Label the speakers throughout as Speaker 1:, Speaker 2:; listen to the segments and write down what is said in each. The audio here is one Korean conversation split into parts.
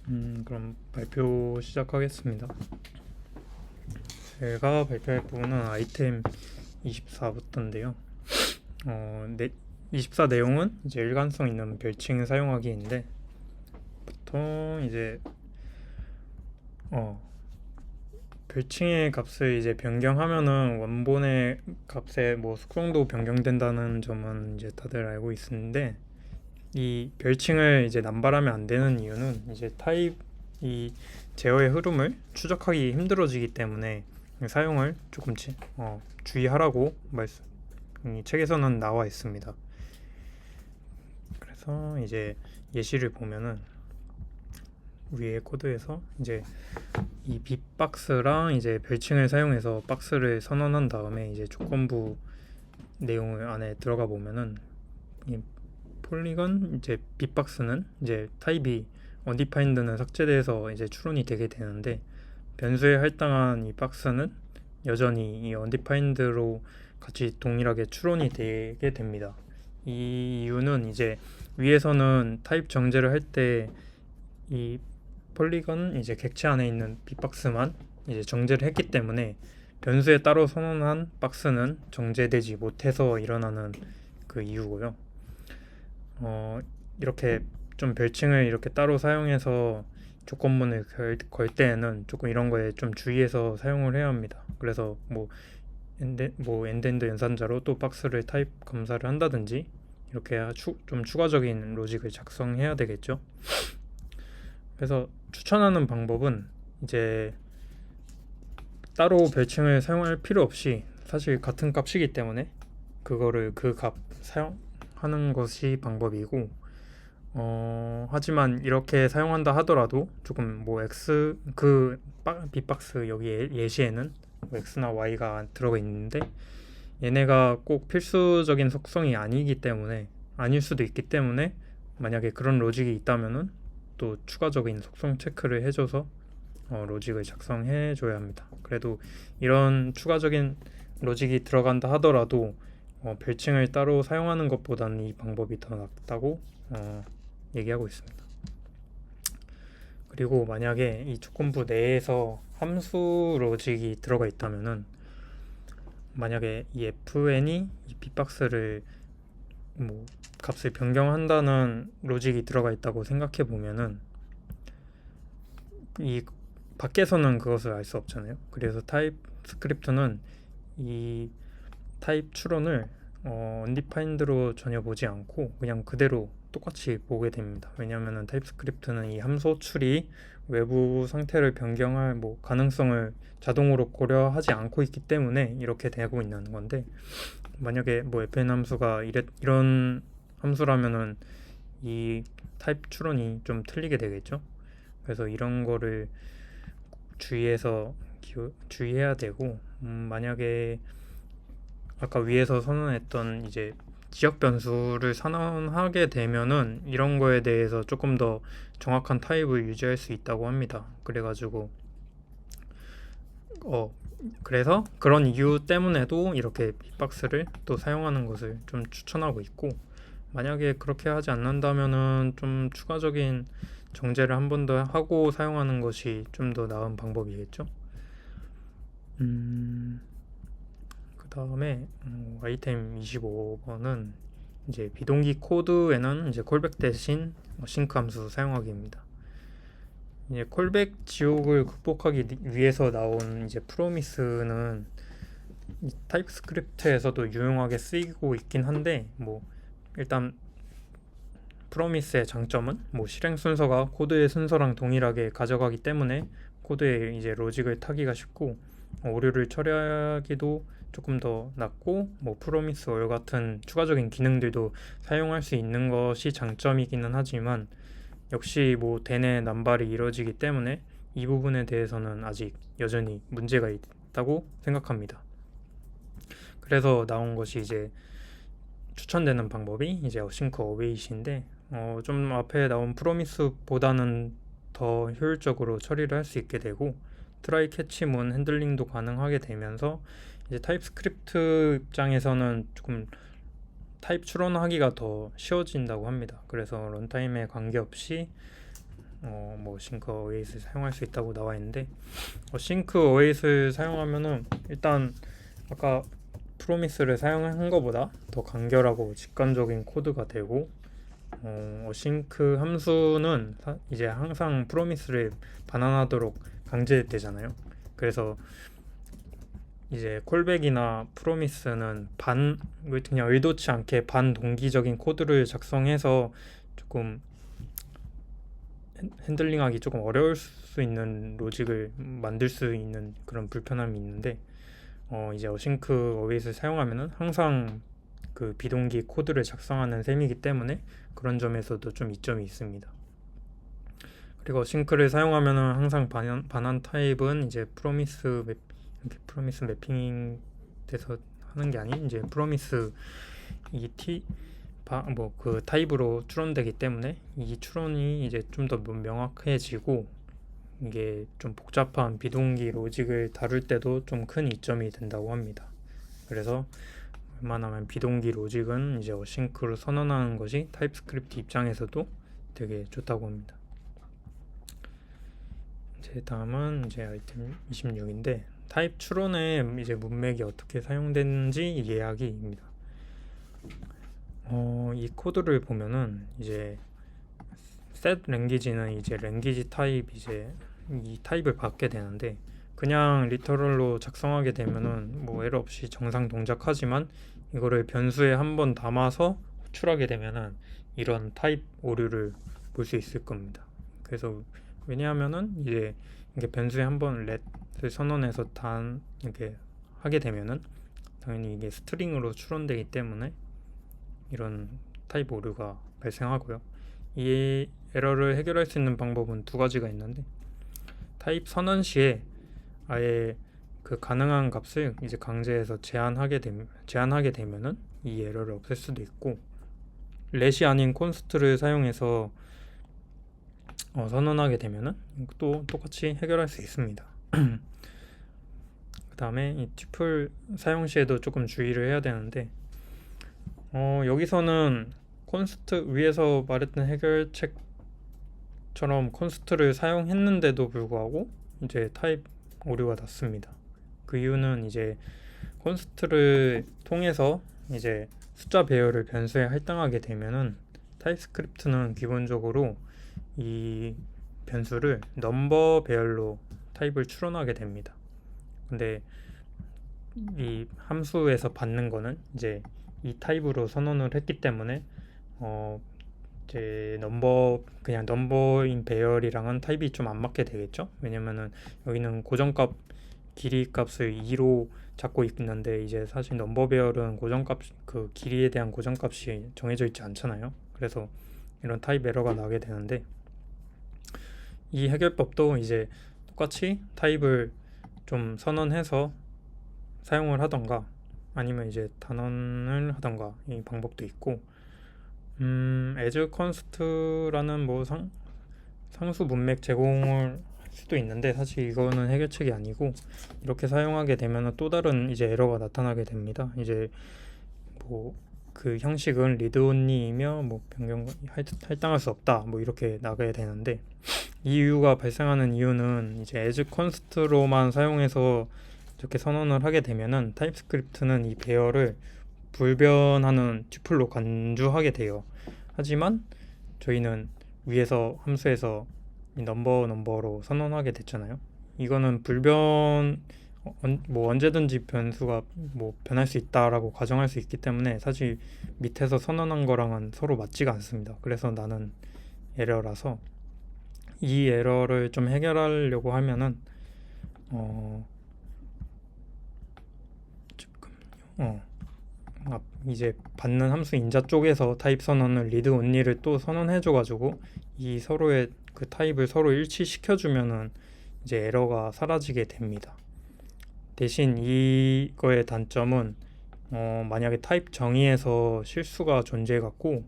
Speaker 1: 그럼 발표 시작하겠습니다. 제가 발표할 부분은 아이템 24부터인데요. 24 내용은 이제 일관성 있는 별칭 사용하기인데, 보통 이제 어, 별칭의 값을 이제 변경하면은 원본의 값에 뭐 수정도 변경된다는 점은 이제 다들 알고 있는데, 이 별칭을 이제 남발하면 안 되는 이유는 이제 타입 이 제어의 흐름을 추적하기 힘들어지기 때문에 사용을 조금 주의하라고 말씀 이 책에서는 나와 있습니다. 그래서 이제 예시를 보면은 위에 코드에서 이제 이 빅박스랑 이제 별칭을 사용해서 박스를 선언한 다음에 이제 조건부 내용을 안에 들어가 보면은 이 폴리건 이제 빅박스는 이제 타입이 undefined는 삭제돼서 이제 추론이 되게 되는데, 변수에 할당한 이 박스는 여전히 이 undefined로 같이 동일하게 추론이 되게 됩니다. 이 이유는 이제 위에서는 타입 정제를 할 때 이 폴리건 이제 객체 안에 있는 빅박스만 이제 정제를 했기 때문에 변수에 따로 선언한 박스는 정제되지 못해서 일어나는 그 이유고요. 이렇게 좀 별칭을 이렇게 따로 사용해서 조건문을 걸 때에는 조금 이런 거에 좀 주의해서 사용을 해야 합니다. 그래서 뭐 엔드엔드 연산자로 또 박스를 타입 검사를 한다든지 이렇게 좀 추가적인 로직을 작성해야 되겠죠. 그래서 추천하는 방법은 이제 따로 별칭을 사용할 필요 없이 사실 같은 값이기 때문에 그거를 그 값 사용하는 것이 방법이고, 하지만 이렇게 사용한다 하더라도 조금 뭐 x 그 빅박스 여기 예시에는 뭐 x나 y가 들어가 있는데 얘네가 꼭 필수적인 속성이 아니기 때문에 아닐 수도 있기 때문에 만약에 그런 로직이 있다면은 또 추가적인 속성 체크를 해줘서 로직을 작성해 줘야 합니다. 그래도 이런 추가적인 로직이 들어간다 하더라도 별칭을 따로 사용하는 것보다는 이 방법이 더 낫다고 얘기하고 있습니다. 그리고 만약에 이 조건부 내에서 함수 로직이 들어가 있다면은, 만약에 이 fn이 이 빅박스를 뭐 값을 변경한다는 로직이 들어가 있다고 생각해 보면은 이 밖에서는 그것을 알 수 없잖아요. 그래서 타입 스크립트는 이 타입 추론을 undefined로 전혀 보지 않고 그냥 그대로 똑같이 보게 됩니다. 왜냐하면 타입스크립트는 이 함수 호출이 외부 상태를 변경할 뭐 가능성을 자동으로 고려하지 않고 있기 때문에 이렇게 되고 있는 건데, 만약에 뭐 fn 함수가 이런 함수라면은 이 타입 추론이 좀 틀리게 되겠죠. 그래서 이런 거를 주의해야 되고, 만약에 아까 위에서 선언했던 이제 지역 변수를 선언하게 되면은 이런 거에 대해서 조금 더 정확한 타입을 유지할 수 있다고 합니다. 그래가지고 그래서 그런 이유 때문에도 이렇게 빅박스를 또 사용하는 것을 좀 추천하고 있고, 만약에 그렇게 하지 않는다면은 좀 추가적인 정제를 한 번 더 하고 사용하는 것이 좀 더 나은 방법이겠죠. 그 다음에 아이템 25번은 이제 비동기 코드에는 이제 콜백 대신 싱크 함수 사용하기입니다. 이제 콜백 지옥을 극복하기 위해서 나온 이제 프로미스는 타입스크립트에서도 유용하게 쓰이고 있긴 한데, 뭐 일단 프로미스의 장점은 뭐 실행 순서가 코드의 순서랑 동일하게 가져가기 때문에 코드에 이제 로직을 타기가 쉽고 오류를 처리하기도 조금 더 낫고, 뭐 프로미스 올 같은 추가적인 기능들도 사용할 수 있는 것이 장점이기는 하지만 역시 뭐 대내 남발이 이루어지기 때문에 이 부분에 대해서는 아직 여전히 문제가 있다고 생각합니다. 그래서 나온 것이 이제 추천되는 방법이 이제 어싱크 어웨이시인데, 좀 앞에 나온 프로미스보다는 더 효율적으로 처리를 할 수 있게 되고 트라이 캐치문 핸들링도 가능하게 되면서 이제 타입스크립트 입장에서는 조금 타입 추론하기가 더 쉬워진다고 합니다. 그래서 런타임에 관계없이 뭐 싱크 어웨이트를 사용할 수 있다고 나와 있는데 싱크 어웨이트를 사용하면은 일단 아까 프로미스를 사용한 것보다 더 간결하고 직관적인 코드가 되고 어싱크 함수는 이제 항상 프로미스를 반환하도록 강제되잖아요. 그래서 이제 콜백이나 프로미스는 그냥 의도치 않게 반동기적인 코드를 작성해서 조금 핸들링하기 조금 어려울 수 있는 로직을 만들 수 있는 그런 불편함이 있는데 이제 어싱크 어웨이트를 사용하면은 항상 그 비동기 코드를 작성하는 셈이기 때문에 그런 점에서도 좀 이점이 있습니다. 그리고 어싱크를 사용하면은 항상 반환 타입은 이제 프로미스 매핑 돼서 하는 게 아닌 이제 프로미스 그 타입으로 추론되기 때문에 이 추론이 이제 좀 더 명확해지고 이게 좀 복잡한 비동기 로직을 다룰 때도 좀 큰 이점이 된다고 합니다. 그래서 웬만하면 비동기 로직은 이제 어싱크로 선언하는 것이 타입스크립트 입장에서도 되게 좋다고 합니다. 이제 다음은 이제 아이템 26인데 타입 추론에 이제 문맥이 어떻게 사용되는지 이야기입니다. 이 코드를 보면은 이제 set 랭귀지는 이제 랭귀지 타입 이제 이 타입을 받게 되는데 그냥 리터럴로 작성하게 되면은 뭐 에러 없이 정상 동작하지만 이거를 변수에 한번 담아서 호출하게 되면은 이런 타입 오류를 볼 수 있을 겁니다. 그래서 왜냐하면은 이제 이게 변수에 한번 let을 선언해서 이렇게 하게 되면은 당연히 이게 스트링으로 추론되기 때문에 이런 타입 오류가 발생하고요. 이 에러를 해결할 수 있는 방법은 두 가지가 있는데 타입 선언 시에 아예 그 가능한 값을 이제 강제해서 제한하게 되면은 이 에러를 없앨 수도 있고 렛이 아닌 콘스트를 사용해서 선언하게 되면은 또 똑같이 해결할 수 있습니다. 그 다음에 이 튜플 사용 시에도 조금 주의를 해야 되는데 여기서는 콘스트 위에서 말했던 해결책처럼 콘스트를 사용했는데도 불구하고 이제 타입 오류가 났습니다. 그 이유는 이제 콘스트를 통해서 이제 숫자 배열을 변수에 할당하게 되면은 타입스크립트는 기본적으로 이 변수를 넘버 배열로 타입을 추론하게 됩니다. 근데 이 함수에서 받는 거는 이제 이 타입으로 선언을 했기 때문에 이제 그냥 넘버인 배열이랑은 타입이 좀 안 맞게 되겠죠. 왜냐면은 여기는 고정값 길이 값을 2로 잡고 있는데 이제 사실 넘버 배열은 고정값 그 길이에 대한 고정값이 정해져 있지 않잖아요. 그래서 이런 타입 에러가 나게 되는데 이 해결법도 이제 똑같이 타입을 좀 선언해서 사용을 하던가 아니면 이제 단언을 하던가 이 방법도 있고 as const라는 뭐 상수 문맥 제공을 할 수도 있는데 사실 이거는 해결책이 아니고 이렇게 사용하게 되면 또 다른 이제 에러가 나타나게 됩니다. 이제 뭐 그 형식은 리드 온리이며 뭐 변경 할당할 수 없다 뭐 이렇게 나가야 되는데 이 이유가 발생하는 이유는 이제 as const로만 사용해서 이렇게 선언을 하게 되면은 타입스크립트는 이 배열을 불변하는 튜플로 간주하게 돼요. 하지만 저희는 위에서 함수에서 이 넘버로 선언하게 됐잖아요. 이거는 뭐 언제든지 변수가 뭐 변할 수 있다라고 가정할 수 있기 때문에 사실 밑에서 선언한 거랑은 서로 맞지가 않습니다. 그래서 나는 에러라서 이 에러를 좀 해결하려고 하면은 이제 받는 함수 인자 쪽에서 타입 선언을 리드 온리를 또 선언해줘가지고 이 서로의 그 타입을 서로 일치시켜주면은 이제 에러가 사라지게 됩니다. 대신 이거의 단점은 만약에 타입 정의에서 실수가 존재해갖고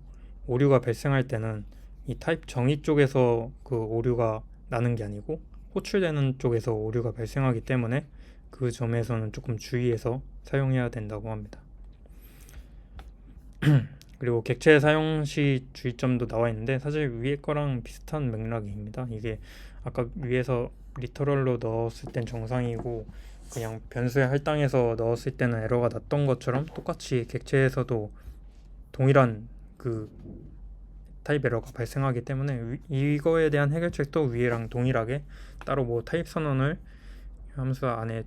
Speaker 1: 오류가 발생할 때는 이 타입 정의 쪽에서 그 오류가 나는 게 아니고 호출되는 쪽에서 오류가 발생하기 때문에 그 점에서는 조금 주의해서 사용해야 된다고 합니다. 그리고 객체 사용 시 주의점도 나와 있는데 사실 위에 거랑 비슷한 맥락입니다. 이게 아까 위에서 리터럴로 넣었을 땐 정상이고 그냥 변수에 할당해서 넣었을 때는 에러가 났던 것처럼 똑같이 객체에서도 동일한 그 타입 에러가 발생하기 때문에 이거에 대한 해결책도 위에랑 동일하게 따로 뭐 타입 선언을 함수 안에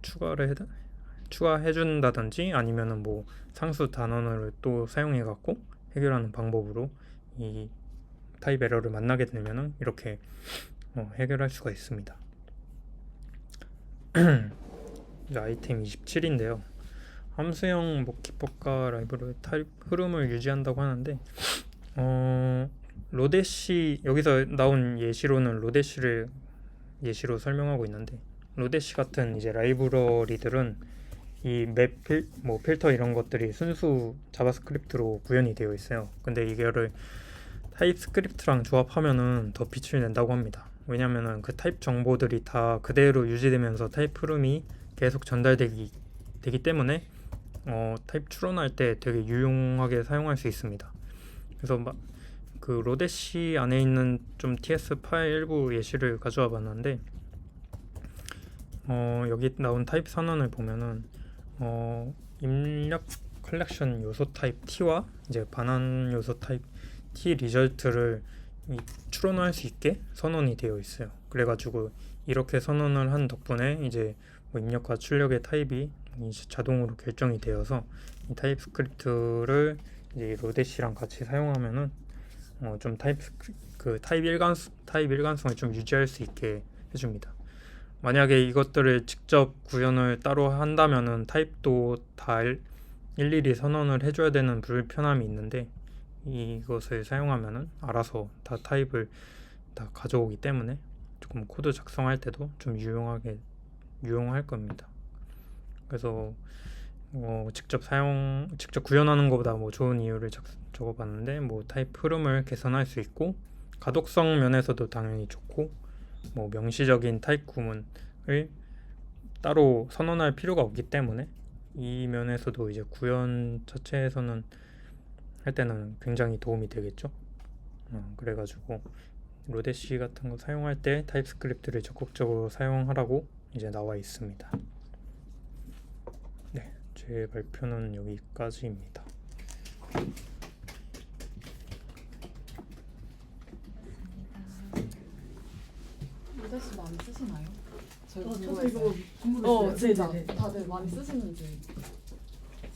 Speaker 1: 추가해 준다든지 아니면은 뭐 상수 단원을 또 사용해 갖고 해결하는 방법으로 이 타입 에러를 만나게 되면은 이렇게 해결할 수가 있습니다. 아이템 27인데요. 함수형 뭐 기법과 라이브러리 타입 흐름을 유지한다고 하는데 로데시 여기서 나온 예시로는 로데시를 예시로 설명하고 있는데 로데시 같은 이제 라이브러리들은 이 맵 뭐 필터 이런 것들이 순수 자바스크립트로 구현이 되어 있어요. 근데 이거를 타입스크립트랑 조합하면은 더 빛을 낸다고 합니다. 왜냐면은 그 타입 정보들이 다 그대로 유지되면서 타입 흐름이 계속 전달되기 때문에 타입 추론할 때 되게 유용하게 사용할 수 있습니다. 그래서 그 로데시 안에 있는 좀 TS 파일 일부 예시를 가져와 봤는데 여기 나온 타입 선언을 보면은 입력 컬렉션 요소 타입 T와 이제 반환 요소 타입 T 리절트를 추론할 수 있게 선언이 되어 있어요. 그래가지고 이렇게 선언을 한 덕분에 이제 뭐 입력과 출력의 타입이 이제 자동으로 결정이 되어서 이 타입스크립트를 이제 로데시랑 같이 사용하면은 좀 타입 일관성을 좀 유지할 수 있게 해줍니다. 만약에 이것들을 직접 구현을 따로 한다면은 타입도 다 일일이 선언을 해줘야 되는 불편함이 있는데 이것을 사용하면은 알아서 다 타입을 다 가져오기 때문에 조금 코드 작성할 때도 좀 유용할 겁니다. 그래서 직접 구현하는 것보다 뭐 좋은 이유를 적어봤는데 뭐 타입 흐름을 개선할 수 있고 가독성 면에서도 당연히 좋고 뭐 명시적인 타입 구문을 따로 선언할 필요가 없기 때문에 이 면에서도 이제 구현 자체에서는 할 때는 굉장히 도움이 되겠죠. 그래가지고 로데시 같은 거 사용할 때 타입스크립트를 적극적으로 사용하라고 이제 나와 있습니다. 네, 제 발표는 여기까지입니다.
Speaker 2: 로데시 많이 쓰시나요?
Speaker 3: 저도 이거 공부를 했어요.
Speaker 2: 진짜
Speaker 3: 네네네.
Speaker 2: 다들 많이 쓰시는지